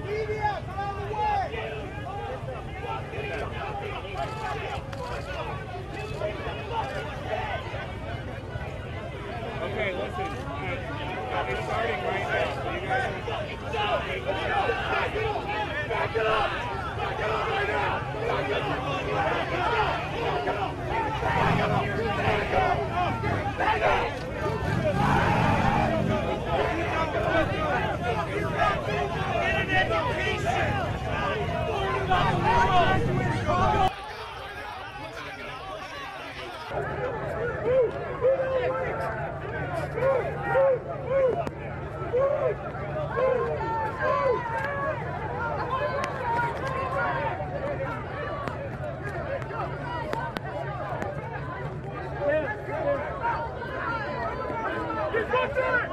Okay, listen. It's starting right now. So you guys back it up! Back it up right now! Back it up! Back it up! Back it up! Back it up! Get an education! Get